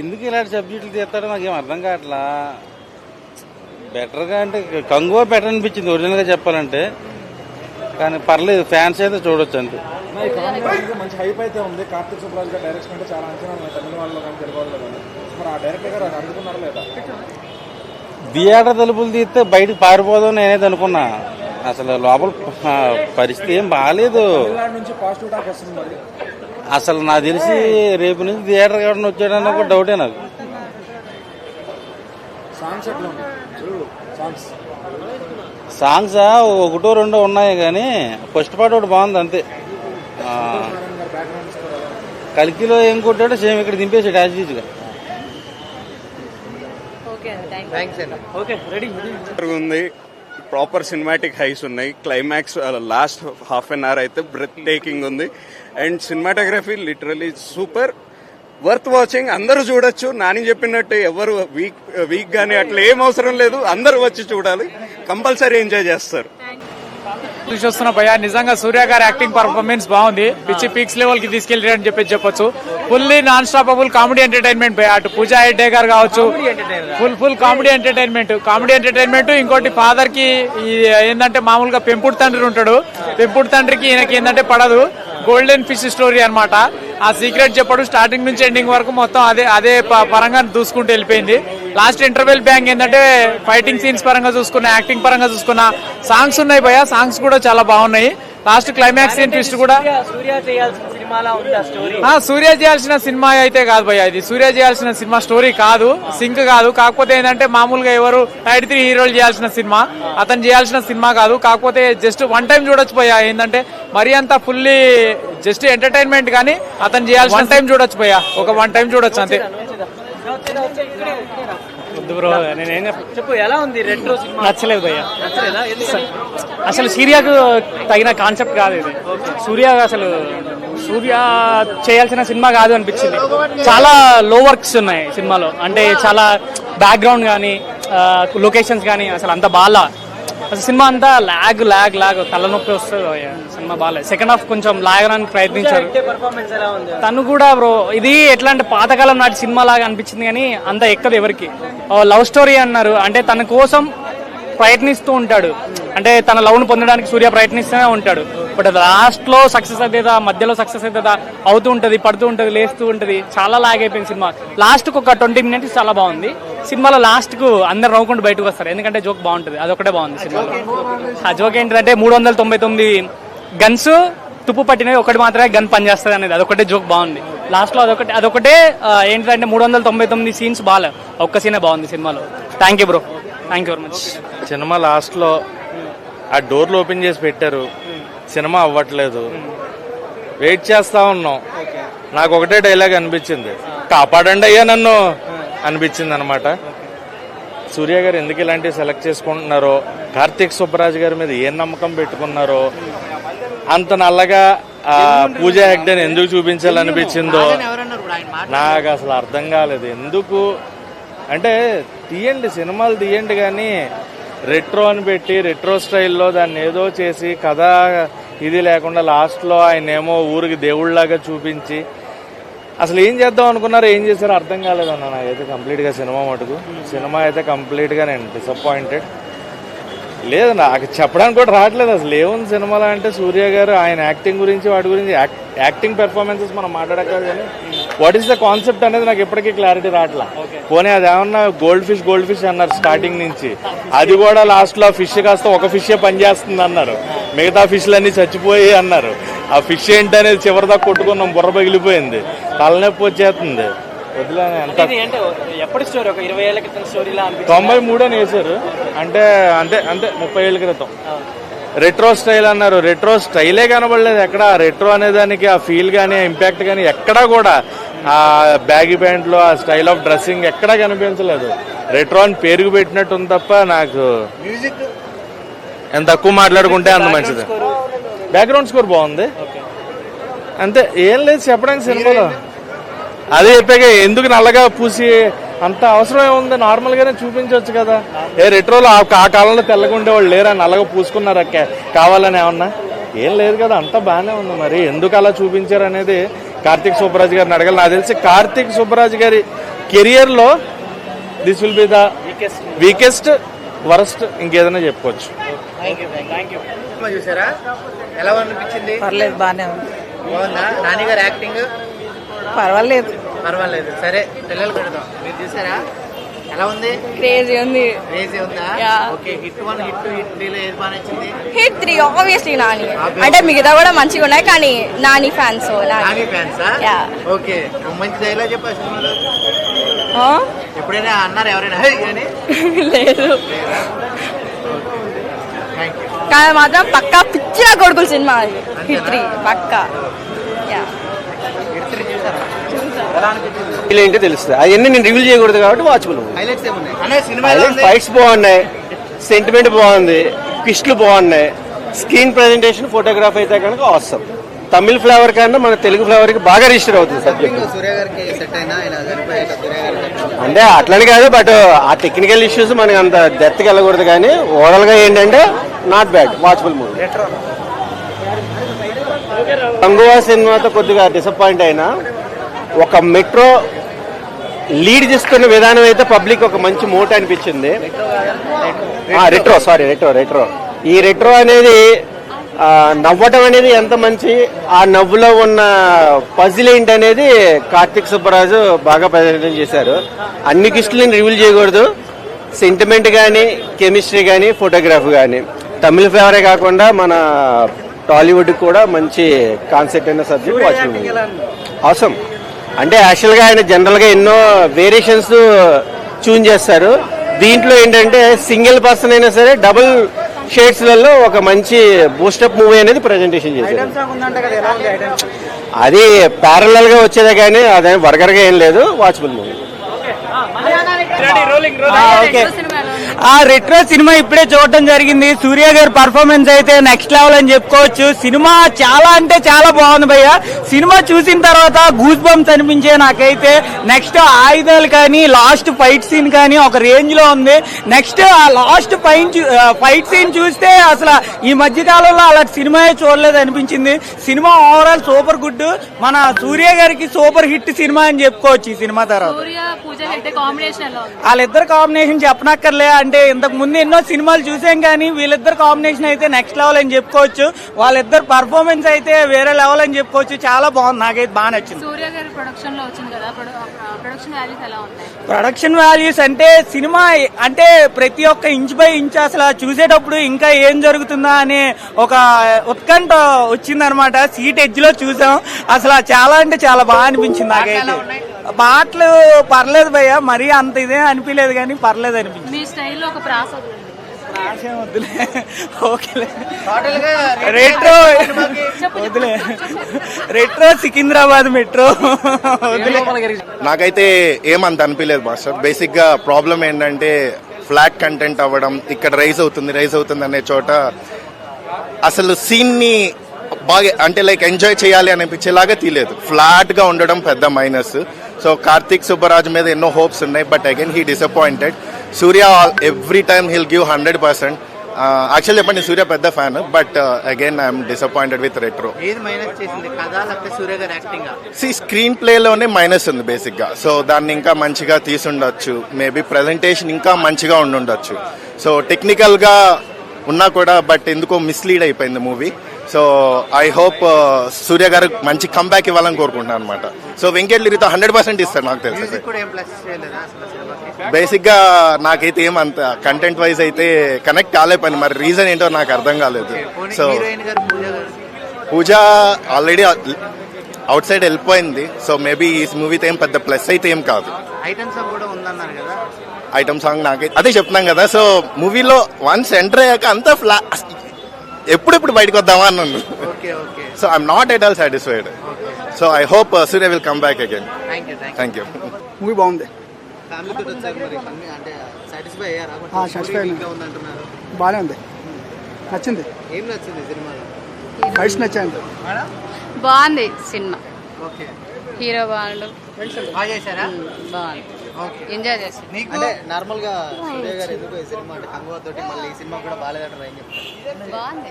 ఎందుకు ఇలాంటి సబ్జెక్టులు తీస్తాడో నాకేం అర్థం కావట్లా. బెటర్గా అంటే కంగువా బెటర్ అనిపించింది ఒరిజినల్గా చెప్పాలంటే. కానీ పర్లేదు, ఫ్యాన్స్ అయితే చూడొచ్చు అంతే. మంచి హైప్ అయితే ఉంది. కార్తిక్ సుబ్బరాజ్ గారి డైరెక్షన్ అంటే చాలా అంచనా ఉన్నాయి తమిళ వాళ్ళు కానీ తెలుగు వాళ్ళు కానీ. మరి ఆ డైరెక్టర్ గారు అది అనుకున్నారా లేదా? థియేటర్ తలుపులు తీస్తే బయటకు పారిపోదాం నేనేది అనుకున్నా. అసలు లోపల పరిస్థితి ఏం బాగాలేదు. నుంచి పాజిటివ్ టాక్ వస్తుంది. మరి అసలు నాకు తెలిసి రేపు నుంచి థియేటర్ ఎవరైనా వచ్చాడన్న ఒక డౌటే నాకు. సాంగ్స్ ఎట్లా ఉన్నాయి? సాంగ్స్ ఒకటో రెండో ఉన్నాయి కానీ ఫస్ట్ పార్ట్ ఒకటి బాగుంది అంతే. కలికిలో ఏం కొట్టాడో సేమ్ ఇక్కడ దింపేసాడు యాజ్ యూజువల్గా. ఉంది. ప్రాపర్ సినిమాటిక్ హైస్ ఉన్నాయి. Climax last half an hour అయితే బ్రెత్ టేకింగ్ ఉంది. And cinematography literally super, worth watching. అందరూ చూడొచ్చు. నాని చెప్పినట్టు ఎవరు వీక్ గానీ అట్లా ఏం అవసరం లేదు, అందరూ వచ్చి చూడాలి, కంపల్సరీ ఎంజాయ్ చేస్తారు. చూస్తున్నా భయ్యా, నిజంగా సూర్య గారి యాక్టింగ్ పర్ఫార్మెన్స్ బాగుంది. పిచ్చి పీక్స్ లెవెల్ కి తీసుకెళ్ళారని చెప్పొచ్చు. Fully non stoppable comedy entertainment భయ్యా. అటు పూజా హెగ్డే గారు కావచ్చు, ఫుల్ కామెడీ ఎంటర్టైన్మెంట్. ఇంకోటి ఫాదర్ కి ఏంటంటే మామూలుగా పెంపుడు తండ్రి ఉంటాడు. పెంపుడు తండ్రికి ఈయనకి ఏంటంటే పడదు. గోల్డెన్ ఫిష్ స్టోరీ అన్నమాట. ఆ సీక్రెట్ చెప్పడు స్టార్టింగ్ నుంచి ఎండింగ్ వరకు మొత్తం అదే పరంగా దూసుకుంటూ వెళ్ళిపోయింది. లాస్ట్ ఇంటర్వెల్ బ్యాంక్ ఏంటంటే ఫైటింగ్ సీన్స్ పరంగా చూసుకున్నా, యాక్టింగ్ పరంగా చూసుకున్నా, సాంగ్స్ ఉన్నాయి భయ్యా. సాంగ్స్ కూడా చాలా బాగున్నాయి. లాస్ట్ క్లైమాక్స్ సీన్ ట్విస్ట్ కూడా సూర్య చేయాల్సిన సినిమా అయితే కాదు భయ్యా. ఇది సూర్య చేయాల్సిన సినిమా స్టోరీ కాదు, సింక్ కాదు. కాకపోతే ఏంటంటే మామూలుగా ఎవరు 93 హీరోలు చేయాల్సిన సినిమా, అతను చేయాల్సిన సినిమా కాదు. కాకపోతే జస్ట్ వన్ టైం చూడొచ్చు భయ్యా. ఏంటంటే మరీ అంతా ఫుల్లీ జస్ట్ ఎంటర్టైన్మెంట్ కానీ అతను చేయాల్సిన వన్ టైం చూడొచ్చు భయ్యా. ఒక వన్ టైం చూడొచ్చు అంతే. బ్రో నేనేం చెప్పు, ఎలా ఉంది రెట్రో సినిమా? నచ్చలేదు భయ్యా. అసలు సూర్యకు తగిన కాన్సెప్ట్ కాదు ఇది. సూర్య చేయాల్సిన సినిమా కాదు అనిపించింది. చాలా లో వర్క్స్ ఉన్నాయి సినిమాలో. అంటే చాలా బ్యాక్గ్రౌండ్ కానీ లొకేషన్స్ కానీ అసలు అంత బాగా. అసలు సినిమా అంతా లాగ్ తలనొప్పి వస్తుంది. సినిమా బాగాలేదు. సెకండ్ హాఫ్ కొంచెం లాగడానికి ప్రయత్నించారు. తను కూడా బ్రో ఇది ఎట్లా అంటే పాతకాలం నాటి సినిమా లాగా అనిపించింది కానీ అంత ఎక్కదు ఎవరికి. లవ్ స్టోరీ అన్నారు అంటే తన కోసం ప్రయత్నిస్తూ ఉంటాడు. అంటే తన లవ్ ను పొందడానికి సూర్య ప్రయత్నిస్తూనే ఉంటాడు. బట్ లాస్ట్ లో సక్సెస్ అవుతుందా, మధ్యలో సక్సెస్ అవుతుందా, అవుతూ ఉంటది, పడుతూ ఉంటది, లేస్తూ ఉంటది. చాలా లాగ్ అయిపోయింది సినిమా. లాస్ట్ కు ఒక 20 minutes చాలా బాగుంది. సినిమాలో లాస్ట్ కు అందరు నవ్వుకుంటూ బయటకు వస్తారు. ఎందుకంటే జోక్ బాగుంటది. అదొకటే బాగుంది సినిమాలో. ఆ జోక్ ఏంటంటే 399 గన్స్ తుప్పు పట్టినవి ఒకటి మాత్రమే గన్ పనిచేస్తుంది అనేది అదొకటే జోక్ బాగుంది. లాస్ట్ లో అదొకటే ఏంటంటే 399 సీన్స్ బాగా, ఒక్క సీనే బాగుంది సినిమాలో. Thank you bro, thank you very much. Cinema last లో ఆ డోర్లు ఓపెన్ చేసి పెట్టారు. సినిమా అవ్వట్లేదు. వెయిట్ చేస్తా ఉన్నాం. నాకు ఒకటే డైలాగ్ అనిపించింది, కాపాడండి అయ్యా నన్ను అనిపించింది అనమాట. సూర్య గారు ఎందుకు ఇలాంటివి సెలెక్ట్ చేసుకుంటున్నారో, కార్తిక్ సుబ్బరాజ్ గారి మీద ఏం నమ్మకం పెట్టుకున్నారో, అంత నల్లగా పూజా హెగ్డేని ఎందుకు చూపించాలనిపించిందో నాకు అసలు అర్థం కాలేదు. ఎందుకు అంటే తీయండి, సినిమాలు తీయండి, కానీ రెట్రో అని పెట్టి రెట్రో స్టైల్లో దాన్ని ఏదో చేసి కథ ఇది లేకుండా లాస్ట్లో ఆయన ఏమో ఊరికి దేవుళ్లాగా చూపించి అసలు ఏం చేద్దాం అనుకున్నారో ఏం చేశారో అర్థం కాలేదన్న. నాకైతే కంప్లీట్గా సినిమా అయితే కంప్లీట్గా నేను డిసప్పాయింటెడ్. లేదు, నాకు చెప్పడానికి కూడా రావట్లేదు అసలు ఏముంది సినిమాలో అంటే. సూర్య గారు ఆయన యాక్టింగ్ గురించి వాటి గురించి యాక్టింగ్ పెర్ఫార్మెన్సెస్ మనం మాట్లాడక్కర్లేదు కానీ వాట్ ఈస్ ద కాన్సెప్ట్ అనేది నాకు ఎప్పటికీ క్లారిటీ రావట్లా. పోనీ అది ఏమన్నా గోల్డ్ ఫిష్ అన్నారు స్టార్టింగ్ నుంచి, అది కూడా లాస్ట్ లో ఫిష్ కాస్త ఒక ఫిషే పనిచేస్తుంది అన్నారు, మిగతా ఫిష్లన్నీ చచ్చిపోయి అన్నారు. ఆ ఫిష్ ఏంటనేది చివరిదాకా కొట్టుకున్నాం, బుర్ర పగిలిపోయింది, తలనొప్పి వచ్చేస్తుంది. వదిలేని ఎంత ఎప్పటి స్టోరీ? ఒక 20 ఏళ్ల క్రితం స్టోరీలా 93 వేసారు అంటే అంతే 30 ఏళ్ళ క్రితం. రెట్రో స్టైల్ అన్నారు, రెట్రో స్టైలే కనబడలేదు ఎక్కడ. రెట్రో అనే దానికి ఆ ఫీల్ కానీ ఇంపాక్ట్ కానీ ఎక్కడా కూడా ఆ బ్యాగీ ప్యాంట్లో ఆ స్టైల్ ఆఫ్ డ్రెస్సింగ్ ఎక్కడా కనిపించలేదు. రెట్రో అని పేరుకు పెట్టినట్టుంది తప్ప నాకు ఎంత తక్కువ మాట్లాడుకుంటే అంత మంచిది. బ్యాక్గ్రౌండ్ స్కోర్ బాగుంది అంతే, ఏం లేదు చెప్పడానికి సినిమాలో. అదే చెప్పాక ఎందుకు నల్లగా పూసి అంత అవసరం ఏముంది, నార్మల్ గానే చూపించవచ్చు కదా. రెట్రోలో ఆ కాలంలో తెల్లగా ఉండేవాళ్ళు లేరా, నల్లగా పూసుకున్నారా కావాలని ఏమన్నా? ఏం లేదు కదా, అంతా బాగానే ఉంది. మరి ఎందుకు అలా చూపించారు అనేది కార్తిక్ సుబ్బరాజ్ గారిని అడగాలి. నాకు తెలిసి కార్తిక్ సుబ్బరాజ్ గారి కెరియర్ లో this will be the weakest worst ఇంకేదైనా చెప్పుకోవచ్చు. చూసారా ఎలా అనిపించింది? పర్లేదు, బాగానే ఉంది. బాగుందా? నాని గారి యాక్టింగ్ పర్వాలేదు. పర్వాలేదు. సరే పిల్లలు పెడదాం. మీరు చూసారా ఎలా ఉంది? క్రేజీ ఉంది. క్రేజీ ఉందా? Yeah. Okay. Hit 1 hit 2 hit 3 లో ఏది బాగా నచ్చింది? Hit 3 obviously Nani. అంటే మిగతా కూడా మంచిగా ఉన్నాయి కానీ నాని ఫ్యాన్స్. నాని ఫ్యాన్సా? Yeah. ఓకే. మంచి డైలాగ్ చెప్పా సినిమాలో. ఎప్పుడైనా అన్నారు ఎవరైనా హే అని? లేదు. Thank you. కానీ మాత్రం పక్కా పిచ్చిగా కొడుకులు సినిమా అది. హిట్ 3 పక్కా. హిట్ 3 చూసారా? ఎలా అనిపించింది? ఏంటో తెలుస్తుంది. అవన్నీ నేను రివ్యూ చేయకూడదు కాబట్టి వాచబుల్. హైలైట్స్ ఏమున్నాయి అనే సినిమా? ఎలా ఉంది? ఫైట్స్ బాగున్నాయి, సెంటిమెంట్ బాగుంది, ట్విస్ట్లు బాగున్నాయి, స్క్రీన్ ప్రెజెంటేషన్, ఫోటోగ్రాఫ్ అయితే కనుక అవసరం. తమిళ ఫ్లేవర్ కన్నా మన తెలుగు ఫ్లేవర్ కి బాగా రిజిస్టర్ అవుతుంది సబ్జెక్ట్. సూర్య గారికి సెట్ అయినా ఆయన సరిపోయాక సూర్య గారికి అంటే అట్లని కాదు, బట్ ఆ టెక్నికల్ ఇష్యూస్ మనకి అంత డెప్త్కి వెళ్ళకూడదు. కానీ ఓవరాల్ గా ఏంటంటే నాట్ బ్యాడ్, వాచబుల్ మూవీ. గంగువా సినిమాతో కొద్దిగా డిసప్పాయింట్ అయినా, ఒక మెట్రో లీడ్ చేస్తున్న విధానం అయితే పబ్లిక్ ఒక మంచి మోట్ అనిపించింది. రెట్రో ఈ రెట్రో అనేది నవ్వటం అనేది ఎంత మంచి, ఆ నవ్వులో ఉన్న పజిల్ ఏంటి అనేది కార్తిక్ సుబ్బరాజు బాగా ప్రజెంట్ చేశారు. అన్ని కిస్టులు నేను రివీల్ చేయకూడదు. సెంటిమెంట్ కానీ, కెమిస్ట్రీ కానీ, ఫోటోగ్రఫీ కానీ తమిళ ఫేవరే కాకుండా మన టాలీవుడ్ కూడా మంచి కాన్సెప్ట్ అయిన సబ్జెక్ట్ వాచింగ్ అవసరం. అంటే యాక్చువల్గా ఆయన జనరల్గా ఎన్నో వేరియేషన్స్ చూన్ చేస్తారు. దీంట్లో ఏంటంటే సింగిల్ పర్సన్ అయినా సరే డబుల్ షేడ్స్లలో ఒక మంచి బూస్టప్ మూవీ అనేది ప్రెజెంటేషన్ చేశారు. అది ప్యారలల్ గా వచ్చేదే కానీ అదే వర్గర్ గా ఏం లేదు, వాచబుల్ మూవీ. ఆ రెట్రో సినిమా ఇప్పుడే చూడటం జరిగింది. సూర్య గారి పర్ఫార్మెన్స్ అయితే నెక్స్ట్ లెవెల్ అని చెప్పుకోవచ్చు. సినిమా చాలా అంటే చాలా బాగుంది భయ్య. సినిమా చూసిన తర్వాత గూస్ బంప్స్ అనిపించే నాకైతే. నెక్స్ట్ ఆయుధాలు కానీ, లాస్ట్ ఫైట్ సీన్ కానీ ఒక రేంజ్ లో ఉంది. నెక్స్ట్ ఆ లాస్ట్ ఫైట్ సీన్ చూస్తే అసలు ఈ మధ్య కాలంలో అలాంటి సినిమా చూడలేదు అనిపించింది. Cinema overall super good. మన సూర్య గారికి సూపర్ హిట్ సినిమా అని చెప్పుకోవచ్చు ఈ సినిమా తర్వాత. వాళ్ళిద్దరు కాంబినేషన్ చెప్పనక్కర్లే. అంటే ఇంతకు ముందు ఎన్నో సినిమాలు చూసాం కానీ వీళ్ళిద్దరు కాంబినేషన్ అయితే నెక్స్ట్ లెవెల్ అని చెప్పుకోవచ్చు. వాళ్ళిద్దరు పర్ఫార్మెన్స్ అయితే వేరే లెవెల్ అని చెప్పుకోవచ్చు. చాలా బాగుంది, నాకైతే బాగా నచ్చింది. సూర్య గారి ప్రొడక్షన్ లో వచ్చింది కదా, ప్రొడక్షన్ వాల్యూస్ ఎలా ఉన్నాయి? ప్రొడక్షన్ వాల్యూస్ అంటే సినిమా అంటే ప్రతి ఒక్క ఇంచ్ బై ఇంచ్ అసలు చూసేటప్పుడు ఇంకా ఏం జరుగుతుందా అనే ఒక ఉత్కంఠ వచ్చిందనమాట. సీట్ ఎడ్జ్ లో చూసాం. అసలు చాలా అంటే చాలా బాగా అనిపించింది నాకైతే. పాటలు పర్లేదు భయ్య, మరీ అంత ఇదే అనిపించలేదు కానీ పర్లేదు అనిపించింది. మీ స్టైల్లో ఒక ప్రాస వద్దులే, ఓకేలే. రెట్రో వద్దులే, రెట్రో సికింద్రాబాద్ మెట్రో వద్దులే. నాకైతే ఏమంత అనిపించలేదు మాస్టర్. బేసిక్ గా ప్రాబ్లం ఏంటంటే ఫ్లాట్ కంటెంట్ అవ్వడం, ఇక్కడ రైజ్ అవుతుంది అనే చోట అసలు సీన్ ని బాగా అంటే లైక్ ఎంజాయ్ చేయాలి అనిపించేలాగా తీయలేదు. ఫ్లాట్ గా ఉండడం పెద్ద మైనస్. సో కార్తిక్ సుబ్బరాజ్ మీద ఎన్నో హోప్స్ ఉన్నాయి, but again he disappointed. Surya every time heal give 100%. Actually చెప్పండి, సూర్య పెద్ద fan, but again I'm disappointed with retro. ఏది మైనస్ చేసింది, కథ లేకపోతే సూర్య గారి యాక్టింగ్? స్క్రీన్ ప్లే లోనే మైనస్ ఉంది బేసిక్ గా. సో దాన్ని ఇంకా మంచిగా తీసుండొచ్చు. మేబీ ప్రెజెంటేషన్ ఇంకా మంచిగా ఉండుండొచ్చు. సో టెక్నికల్ గా ఉన్నా కూడా బట్ ఎందుకో మిస్లీడ్ అయిపోయింది మూవీ. సో ఐ హోప్ సూర్య గారు మంచి కంబ్యాక్ ఇవ్వాలని కోరుకుంటున్నాను అనమాట. సో వెంకట్ లిరితో 100% ఇస్తారు నాకు తెలిసి. బేసిక్ గా నాకైతే ఏమంత కంటెంట్ వైజ్ అయితే కనెక్ట్ కాలే పని, మరి రీజన్ ఏంటో నాకు అర్థం కాలేదు. సో పూజ ఆల్రెడీ అవుట్ సైడ్ వెళ్ళిపోయింది. సో మేబీ ఈ మూవీతో ఏం పెద్ద ప్లస్ అయితే ఏం కాదు. ఐటమ్ సాంగ్ నాకైతే అదే చెప్తున్నాం కదా. సో మూవీలో వన్స్ ఎంటర్ అయ్యాక అంతా ఎప్పుడెప్పుడు బయటకు వద్దామా అన్నాను. So I'm not at all satisfied. So I hope Surya will come back again. Thank you. Movie బాగుంది, బాగానే ఉంది, నచ్చింది. ఫైట్స్ నచ్చాయండి. బాగుంది సినిమా. హీరో బాగుండు, బాగుంది, ఎంజాయ్ చేస్తాను. అంటే నార్మల్ గా సూర్య గారు ఎందుకు ఈ సినిమా అంటే కంగువా తోటి మళ్ళీ ఈ సినిమా కూడా బాగాలేదంటారు, ఏం చెప్తారు? బాగుంది.